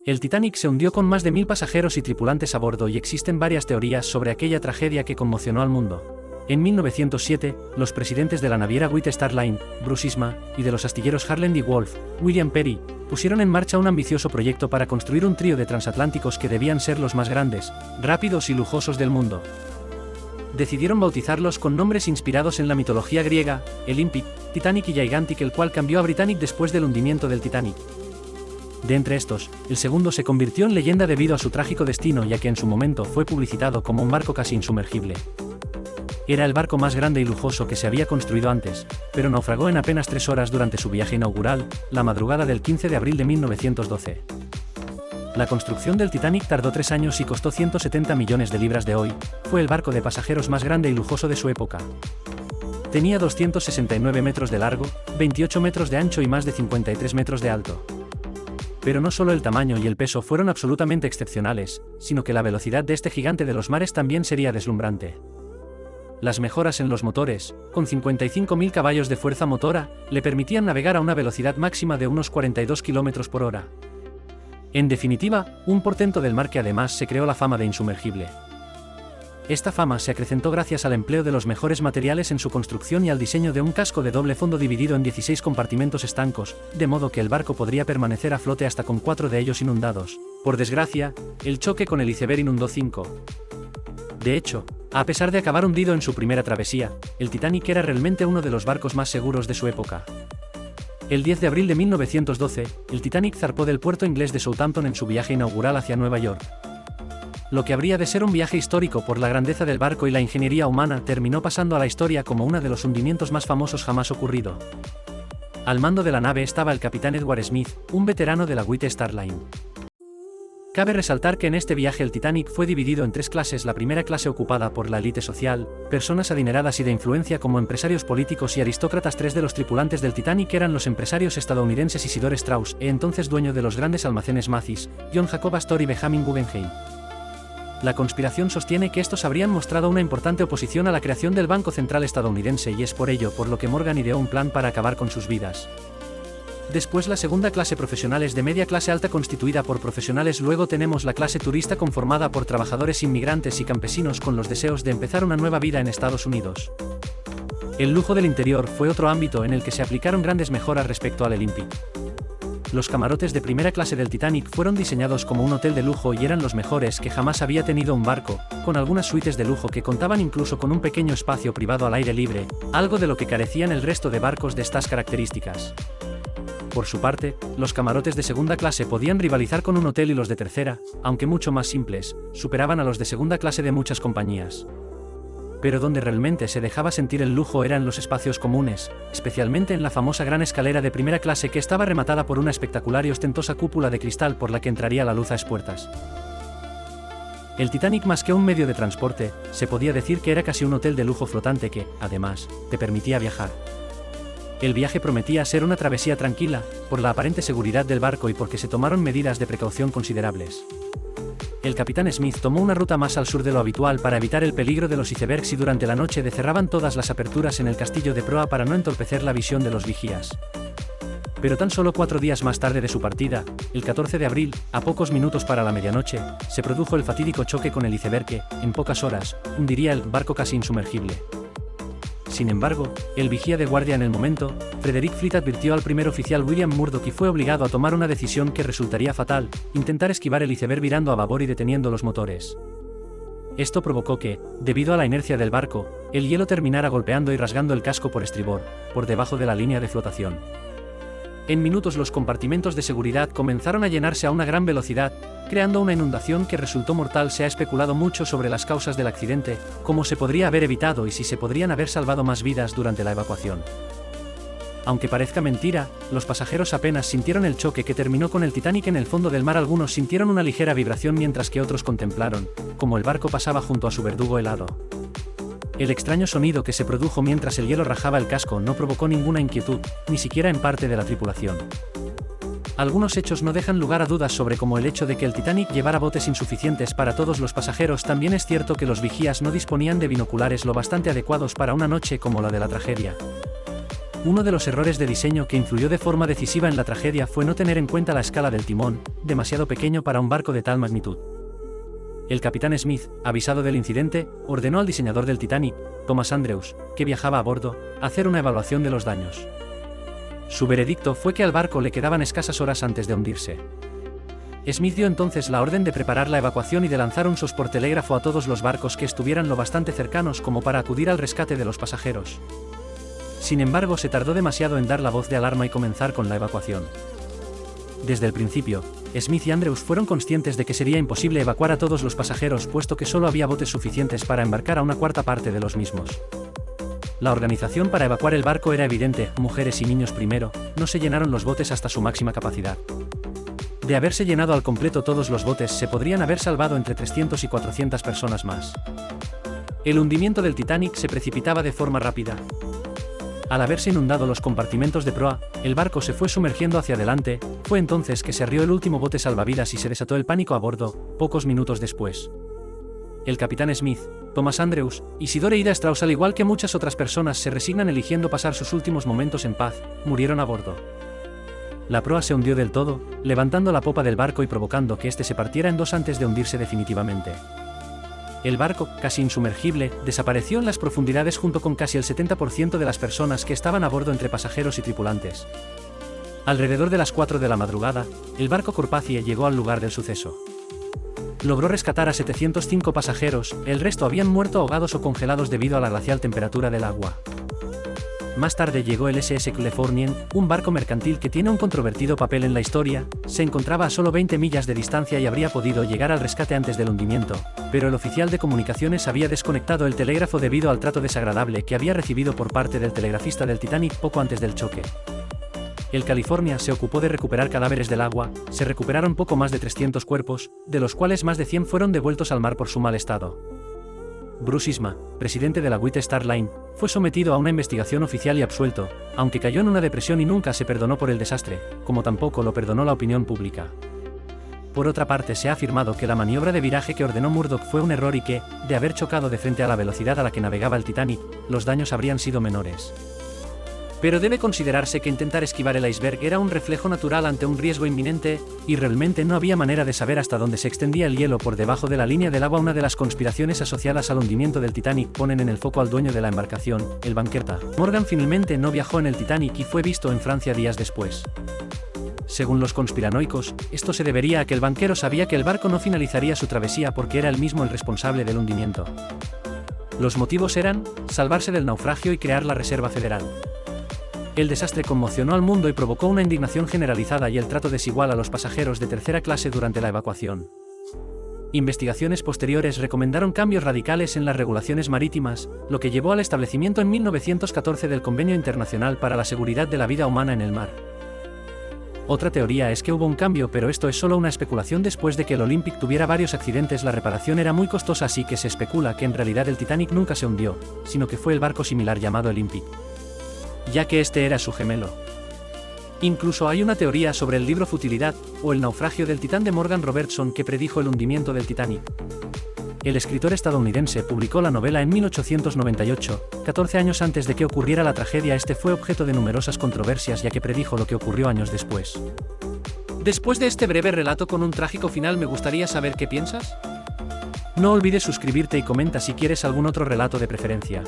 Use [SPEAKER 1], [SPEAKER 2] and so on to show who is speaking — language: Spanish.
[SPEAKER 1] El Titanic se hundió con más de 1000 pasajeros y tripulantes a bordo y existen varias teorías sobre aquella tragedia que conmocionó al mundo. En 1907, los presidentes de la naviera White Star Line, Bruce Ismay, y de los astilleros Harland y Wolff, William Perry, pusieron en marcha un ambicioso proyecto para construir un trío de transatlánticos que debían ser los más grandes, rápidos y lujosos del mundo. Decidieron bautizarlos con nombres inspirados en la mitología griega, Olympic, Titanic y Gigantic, el cual cambió a Britannic después del hundimiento del Titanic. De entre estos, el segundo se convirtió en leyenda debido a su trágico destino, ya que en su momento fue publicitado como un barco casi insumergible. Era el barco más grande y lujoso que se había construido antes, pero naufragó en apenas 3 horas durante su viaje inaugural, la madrugada del 15 de abril de 1912. La construcción del Titanic tardó 3 años y costó 170 millones de libras de hoy. Fue el barco de pasajeros más grande y lujoso de su época. Tenía 269 metros de largo, 28 metros de ancho y más de 53 metros de alto. Pero no solo el tamaño y el peso fueron absolutamente excepcionales, sino que la velocidad de este gigante de los mares también sería deslumbrante. Las mejoras en los motores, con 55.000 caballos de fuerza motora, le permitían navegar a una velocidad máxima de unos 42 km por hora. En definitiva, un portento del mar que además se creó la fama de insumergible. Esta fama se acrecentó gracias al empleo de los mejores materiales en su construcción y al diseño de un casco de doble fondo dividido en 16 compartimentos estancos, de modo que el barco podría permanecer a flote hasta con 4 de ellos inundados. Por desgracia, el choque con el iceberg inundó 5. De hecho, a pesar de acabar hundido en su primera travesía, el Titanic era realmente uno de los barcos más seguros de su época. El 10 de abril de 1912, el Titanic zarpó del puerto inglés de Southampton en su viaje inaugural hacia Nueva York. Lo que habría de ser un viaje histórico por la grandeza del barco y la ingeniería humana terminó pasando a la historia como uno de los hundimientos más famosos jamás ocurrido. Al mando de la nave estaba el capitán Edward Smith, un veterano de la White Star Line. Cabe resaltar que en este viaje el Titanic fue dividido en 3 clases: la primera clase ocupada por la élite social, personas adineradas y de influencia como empresarios políticos y aristócratas. 3 de los tripulantes del Titanic eran los empresarios estadounidenses Isidore Straus, entonces dueño de los grandes almacenes Macy's, John Jacob Astor y Benjamin Guggenheim. La conspiración sostiene que estos habrían mostrado una importante oposición a la creación del Banco Central estadounidense y es por ello por lo que Morgan ideó un plan para acabar con sus vidas. Después la segunda clase profesional es de media clase alta constituida por profesionales. Luego tenemos la clase turista conformada por trabajadores inmigrantes y campesinos con los deseos de empezar una nueva vida en Estados Unidos. El lujo del interior fue otro ámbito en el que se aplicaron grandes mejoras respecto al Olympic. Los camarotes de primera clase del Titanic fueron diseñados como un hotel de lujo y eran los mejores que jamás había tenido un barco, con algunas suites de lujo que contaban incluso con un pequeño espacio privado al aire libre, algo de lo que carecían el resto de barcos de estas características. Por su parte, los camarotes de segunda clase podían rivalizar con un hotel y los de tercera, aunque mucho más simples, superaban a los de segunda clase de muchas compañías. Pero donde realmente se dejaba sentir el lujo era en los espacios comunes, especialmente en la famosa gran escalera de primera clase que estaba rematada por una espectacular y ostentosa cúpula de cristal por la que entraría la luz a espuertas. El Titanic, más que un medio de transporte, se podía decir que era casi un hotel de lujo flotante que, además, te permitía viajar. El viaje prometía ser una travesía tranquila, por la aparente seguridad del barco y porque se tomaron medidas de precaución considerables. El capitán Smith tomó una ruta más al sur de lo habitual para evitar el peligro de los icebergs y durante la noche cerraban todas las aperturas en el castillo de proa para no entorpecer la visión de los vigías. Pero tan solo 4 días más tarde de su partida, el 14 de abril, a pocos minutos para la medianoche, se produjo el fatídico choque con el iceberg que, en pocas horas, hundiría el barco casi insumergible. Sin embargo, el vigía de guardia en el momento, Frederick Fleet, advirtió al primer oficial William Murdoch y fue obligado a tomar una decisión que resultaría fatal: intentar esquivar el iceberg virando a babor y deteniendo los motores. Esto provocó que, debido a la inercia del barco, el hielo terminara golpeando y rasgando el casco por estribor, por debajo de la línea de flotación. En minutos los compartimentos de seguridad comenzaron a llenarse a una gran velocidad, creando una inundación que resultó mortal. Se ha especulado mucho sobre las causas del accidente, cómo se podría haber evitado y si se podrían haber salvado más vidas durante la evacuación. Aunque parezca mentira, los pasajeros apenas sintieron el choque que terminó con el Titanic en el fondo del mar. Algunos sintieron una ligera vibración mientras que otros contemplaron cómo el barco pasaba junto a su verdugo helado. El extraño sonido que se produjo mientras el hielo rajaba el casco no provocó ninguna inquietud, ni siquiera en parte de la tripulación. Algunos hechos no dejan lugar a dudas sobre cómo el hecho de que el Titanic llevara botes insuficientes para todos los pasajeros. También es cierto que los vigías no disponían de binoculares lo bastante adecuados para una noche como la de la tragedia. Uno de los errores de diseño que influyó de forma decisiva en la tragedia fue no tener en cuenta la escala del timón, demasiado pequeño para un barco de tal magnitud. El capitán Smith, avisado del incidente, ordenó al diseñador del Titanic, Thomas Andrews, que viajaba a bordo, hacer una evaluación de los daños. Su veredicto fue que al barco le quedaban escasas horas antes de hundirse. Smith dio entonces la orden de preparar la evacuación y de lanzar un SOS por telégrafo a todos los barcos que estuvieran lo bastante cercanos como para acudir al rescate de los pasajeros. Sin embargo, se tardó demasiado en dar la voz de alarma y comenzar con la evacuación. Desde el principio, Smith y Andrews fueron conscientes de que sería imposible evacuar a todos los pasajeros puesto que solo había botes suficientes para embarcar a una cuarta parte de los mismos. La organización para evacuar el barco era evidente, mujeres y niños primero, no se llenaron los botes hasta su máxima capacidad. De haberse llenado al completo todos los botes se podrían haber salvado entre 300 y 400 personas más. El hundimiento del Titanic se precipitaba de forma rápida. Al haberse inundado los compartimentos de proa, el barco se fue sumergiendo hacia adelante, fue entonces que se arrió el último bote salvavidas y se desató el pánico a bordo, pocos minutos después. El capitán Smith, Thomas Andrews, Isidore Ida Strauss, al igual que muchas otras personas se resignan eligiendo pasar sus últimos momentos en paz, murieron a bordo. La proa se hundió del todo, levantando la popa del barco y provocando que éste se partiera en dos antes de hundirse definitivamente. El barco, casi insumergible, desapareció en las profundidades junto con casi el 70% de las personas que estaban a bordo entre pasajeros y tripulantes. Alrededor de las 4 de la madrugada, el barco Carpathia llegó al lugar del suceso. Logró rescatar a 705 pasajeros, el resto habían muerto ahogados o congelados debido a la glacial temperatura del agua. Más tarde llegó el SS Californien, un barco mercantil que tiene un controvertido papel en la historia, se encontraba a solo 20 millas de distancia y habría podido llegar al rescate antes del hundimiento, pero el oficial de comunicaciones había desconectado el telégrafo debido al trato desagradable que había recibido por parte del telegrafista del Titanic poco antes del choque. El California se ocupó de recuperar cadáveres del agua, se recuperaron poco más de 300 cuerpos, de los cuales más de 100 fueron devueltos al mar por su mal estado. Bruce Ismay, presidente de la White Star Line, fue sometido a una investigación oficial y absuelto, aunque cayó en una depresión y nunca se perdonó por el desastre, como tampoco lo perdonó la opinión pública. Por otra parte, se ha afirmado que la maniobra de viraje que ordenó Murdoch fue un error y que, de haber chocado de frente a la velocidad a la que navegaba el Titanic, los daños habrían sido menores. Pero debe considerarse que intentar esquivar el iceberg era un reflejo natural ante un riesgo inminente, y realmente no había manera de saber hasta dónde se extendía el hielo por debajo de la línea del agua. Una de las conspiraciones asociadas al hundimiento del Titanic ponen en el foco al dueño de la embarcación, el banquero Morgan. Finalmente no viajó en el Titanic y fue visto en Francia días después. Según los conspiranoicos, esto se debería a que el banquero sabía que el barco no finalizaría su travesía porque era él mismo el responsable del hundimiento. Los motivos eran, salvarse del naufragio y crear la Reserva Federal. El desastre conmocionó al mundo y provocó una indignación generalizada y el trato desigual a los pasajeros de tercera clase durante la evacuación. Investigaciones posteriores recomendaron cambios radicales en las regulaciones marítimas, lo que llevó al establecimiento en 1914 del Convenio Internacional para la Seguridad de la Vida Humana en el Mar. Otra teoría es que hubo un cambio, pero esto es solo una especulación. Después de que el Olympic tuviera varios accidentes, la reparación era muy costosa, así que se especula que en realidad el Titanic nunca se hundió, sino que fue el barco similar llamado Olympic, ya que este era su gemelo. Incluso hay una teoría sobre el libro Futilidad, o el naufragio del Titán de Morgan Robertson que predijo el hundimiento del Titanic. El escritor estadounidense publicó la novela en 1898, 14 años antes de que ocurriera la tragedia. Este fue objeto de numerosas controversias ya que predijo lo que ocurrió años después. Después de este breve relato con un trágico final, me gustaría saber qué piensas. No olvides suscribirte y comenta si quieres algún otro relato de preferencia.